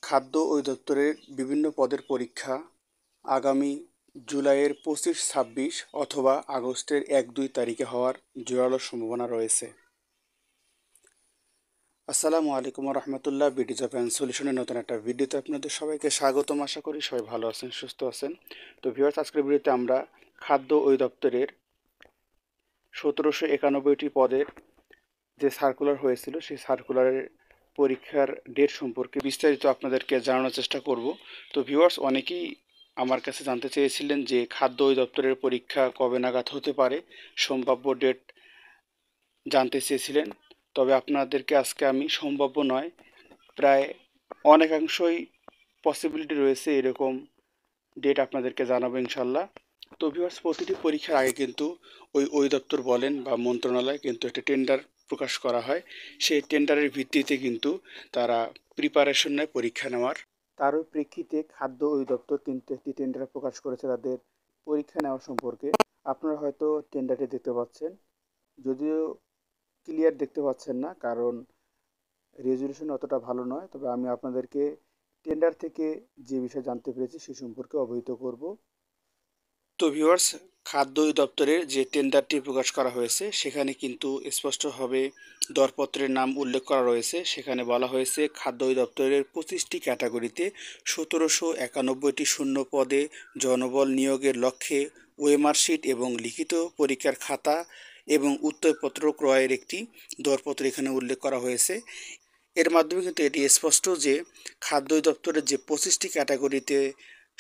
খাদ্য অধিদপ্তরের বিভিন্ন পদের পরীক্ষা আগামী জুলাইয়ের 25-26 অথবা আগস্টের 1-2 তারিখে হওয়ার জোরালো সম্ভাবনা রয়েছে। আসসালামু আলাইকুম রহমতুল্লাহ। বিডি জব অ্যান্ড সলিউশনের নতুন একটা ভিডিওতে আপনাদের সবাইকে স্বাগতম। আশা করি সবাই ভালো আছেন, সুস্থ আছেন। তো ভিউয়ার্স, আজকের ভিডিওতে আমরা খাদ্য অধিদপ্তরের 1791টি পদের যে সার্কুলার হয়েছিল সেই সার্কুলারের পরীক্ষার ডেট সম্পর্কে বিস্তারিত আপনাদেরকে জানানোর চেষ্টা করব। তো ভিউয়ার্স, অনেকেই আমার কাছে জানতে চেয়েছিলেন যে খাদ্য অধিদপ্তরের পরীক্ষা কবে নাগাদ হতে পারে, সম্ভাব্য ডেট জানতে চেয়েছিলেন। তবে আপনাদেরকে আজকে আমি সম্ভাব্য নয়, প্রায় অনেকাংশই পসিবিলিটি রয়েছে এরকম ডেট আপনাদেরকে জানাবো ইনশাল্লাহ। তো ভিউয়ার্স, প্রতিটি পরীক্ষার আগে কিন্তু ওই অধিদপ্তর বলেন বা মন্ত্রণালয় কিন্তু একটা টেন্ডার প্রকাশ করা হয়। সেই টেন্ডারের ভিত্তিতে কিন্তু তারা প্রিপারেশন নেয় পরীক্ষা নেওয়ার। তারও প্রেক্ষিতে খাদ্য অধিদপ্তর কিন্তু একটি টেন্ডার প্রকাশ করেছে তাদের পরীক্ষা নেওয়া সম্পর্কে। আপনারা হয়তো টেন্ডারটি দেখতে পাচ্ছেন, যদিও ক্লিয়ার দেখতে পাচ্ছেন না কারণ রেজলিউশন অতটা ভালো নয়। তবে আমি আপনাদেরকে টেন্ডার থেকে যে বিষয় জানতে পেরেছি সে সম্পর্কে অবহিত করব। তো ভিউয়ার্স, খাদ্য দপ্তরের যে টেন্ডারটি প্রকাশ করা হয়েছে সেখানে কিন্তু স্পষ্টভাবে দরপত্রের নাম উল্লেখ করা রয়েছে। সেখানে বলা হয়েছে খাদ্য দপ্তরের 25টি ক্যাটাগরিতে 1791টি শূন্য পদে জনবল নিয়োগের লক্ষ্যে ওএমআর শিট এবং লিখিত পরীক্ষার খাতা এবং উত্তরপত্র ক্রয়ের একটি দরপত্র এখানে উল্লেখ করা হয়েছে। এর মাধ্যমে কিন্তু এটি স্পষ্ট যে খাদ্য দপ্তরের যে 25টি ক্যাটাগরিতে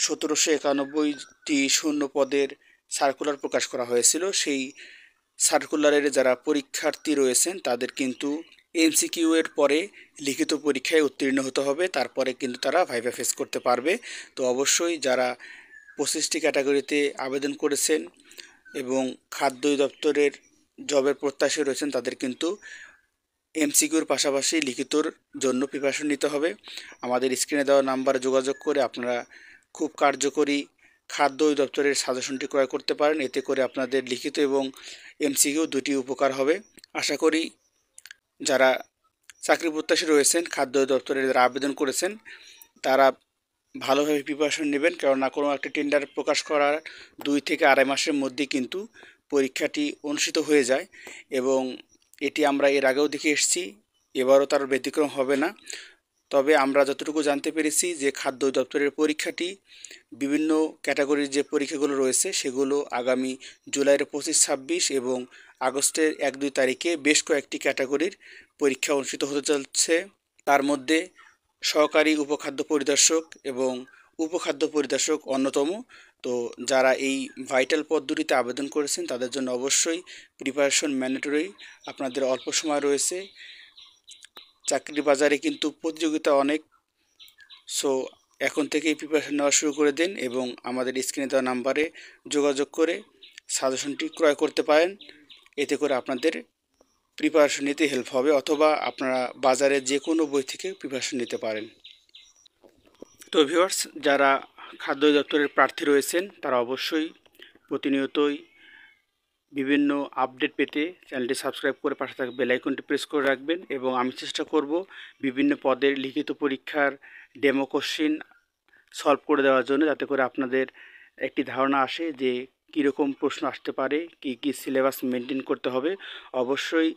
1791টি শূন্য পদের সার্কুলার প্রকাশ করা হয়েছিল, সেই সার্কুলারের যারা পরীক্ষার্থী রয়েছেন তাদের কিন্তু এমসিকিউ এর পরে লিখিত পরীক্ষায় উত্তীর্ণ হতে হবে, তারপরে কিন্তু তারা ভাইভা ফেস করতে পারবে। তো অবশ্যই যারা 25টি ক্যাটাগরিতে আবেদন করেছেন এবং খাদ্য দপ্তরের জবের প্রত্যাশী রয়েছেন তাদের কিন্তু এমসিকিউর পাশাপাশি লিখিতর জন্য প্রিপারেশন নিতে হবে। আমাদের স্ক্রিনে দেওয়া নাম্বারে যোগাযোগ করে আপনারা খুব কার্যকরী খাদ্য দপ্তরের সাজেশনটি ক্রয় করতে পারেন। এতে করে আপনাদের লিখিত এবং এমসিকিউ দুটি উপকার হবে। আশা করি যারা চাকরি প্রত্যাশী রয়েছেন, খাদ্য দপ্তরে যারা আবেদন করেছেন তারা ভালোভাবে প্রিপারেশন নেবেন, কেননা কোনো একটা টেন্ডার প্রকাশ করার 2 থেকে 2.5 মাসের মধ্যে কিন্তু পরীক্ষাটি অনুষ্ঠিত হয়ে যায় এবং এটি আমরা এর আগেও দেখে এসেছি, এবারও তার ব্যতিক্রম হবে না। তবে আমরা যতটুকু জানতে পেরেছি যে খাদ্য দপ্তরের পরীক্ষাটি বিভিন্ন ক্যাটাগরির যে পরীক্ষাগুলো রয়েছে সেগুলো আগামী জুলাইয়ের 25-26 এবং আগস্টের 1-2 তারিখে বেশ কয়েকটি ক্যাটাগরির পরীক্ষা অনুষ্ঠিত হতে চলছে। তার মধ্যে সহকারী উপখাদ্য পরিদর্শক এবং উপখাদ্য পরিদর্শক অন্যতম। তো যারা এই ভাইটাল পদ দুটিতে আবেদন করেছেন তাদের জন্য অবশ্যই প্রিপারেশন ম্যান্ডেটরি। আপনাদের অল্প সময় রয়েছে, চাকরির বাজারে কিন্তু প্রতিযোগিতা অনেক। সো এখন থেকেই প্রিপারেশন নেওয়া শুরু করে দিন এবং আমাদের স্ক্রিনে দেওয়া নাম্বারে যোগাযোগ করে সাজেশনটি ক্রয় করতে পারেন। এতে করে আপনাদের প্রিপারেশন নিতে হেল্প হবে, অথবা আপনারা বাজারে যে কোনো বই থেকে প্রিপারেশন নিতে পারেন। তো ভিউয়ার্স, যারা খাদ্য দপ্তরের প্রার্থী রয়েছেন তারা অবশ্যই প্রতিনিয়তই বিভিন্ন আপডেট পেতে চ্যানেলটি সাবস্ক্রাইব করে পাশে থাকা বেল আইকনটি প্রেস করে রাখবেন এবং আমি চেষ্টা করব বিভিন্ন পদের লিখিত পরীক্ষার ডেমো কোশ্চিন সলভ করে দেওয়ার জন্য, যাতে করে আপনাদের একটি ধারণা আসে যে কীরকম প্রশ্ন আসতে পারে, কী সিলেবাস মেনটেন করতে হবে। অবশ্যই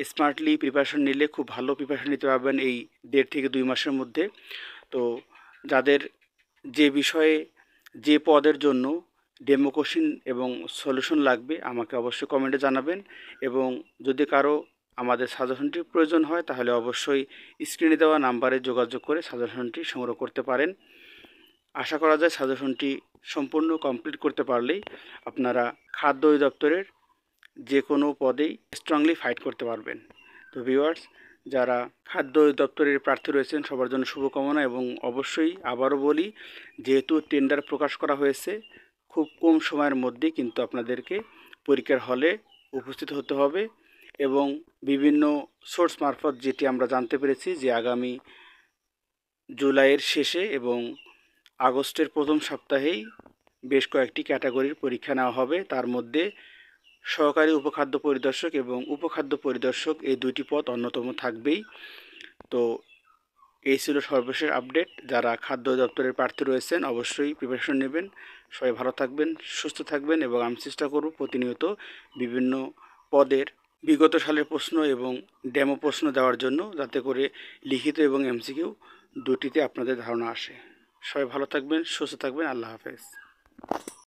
স্মার্টলি প্রিপারেশন নিলে খুব ভালো প্রিপারেশন নিতে পারবেন এই 1.5 থেকে 2 মাসের মধ্যে। তো যাদের যে বিষয়ে যে পদের জন্য ডেমো কোশ্চিন এবং সলিউশন লাগবে আমাকে অবশ্যই কমেন্টে জানাবেন এবং যদি কারো আমাদের সাজেশনটির প্রয়োজন হয় তাহলে অবশ্যই স্ক্রিনে দেওয়া নাম্বারে যোগাযোগ করে সাজেশনটি সংগ্রহ করতে পারেন। আশা করা যায় সাজেশনটি সম্পূর্ণ কমপ্লিট করতে পারলেই আপনারা খাদ্য দপ্তরের যে কোনো পদেই স্ট্রংলি ফাইট করতে পারবেন। তো ভিউয়ার্স, যারা খাদ্য দপ্তরের প্রার্থী রয়েছেন সবার জন্য শুভকামনা এবং অবশ্যই আবারও বলি, যেহেতু টেন্ডার প্রকাশ করা হয়েছে খুব কম সময়ের মধ্যেই কিন্তু আপনাদেরকে পরীক্ষার হলে উপস্থিত হতে হবে এবং বিভিন্ন সোর্স মারফত যেটি আমরা জানতে পেরেছি যে আগামী জুলাইয়ের শেষে এবং আগস্টের প্রথম সপ্তাহেই বেশ কয়েকটি ক্যাটাগরির পরীক্ষা নেওয়া হবে। তার মধ্যে সহকারী উপখাদ্য পরিদর্শক এবং উপখাদ্য পরিদর্শক এই দুটি পদ অন্যতম থাকবেই। তো এই ছিল সর্বশেষ আপডেট। যারা খাদ্য দপ্তরের প্রার্থী রয়েছেন অবশ্যই প্রিপারেশন নেবেন। সবাই ভালো থাকবেন, সুস্থ থাকবেন এবং আমি চেষ্টা করব প্রতিনিয়ত বিভিন্ন পদের বিগত সালের প্রশ্ন এবং ডেমো প্রশ্ন দেওয়ার জন্য, যাতে করে লিখিত এবং এমসিকিউ দুটিতে আপনাদের ধারণা আসে। সবাই ভালো থাকবেন, সুস্থ থাকবেন। আল্লাহ হাফেজ।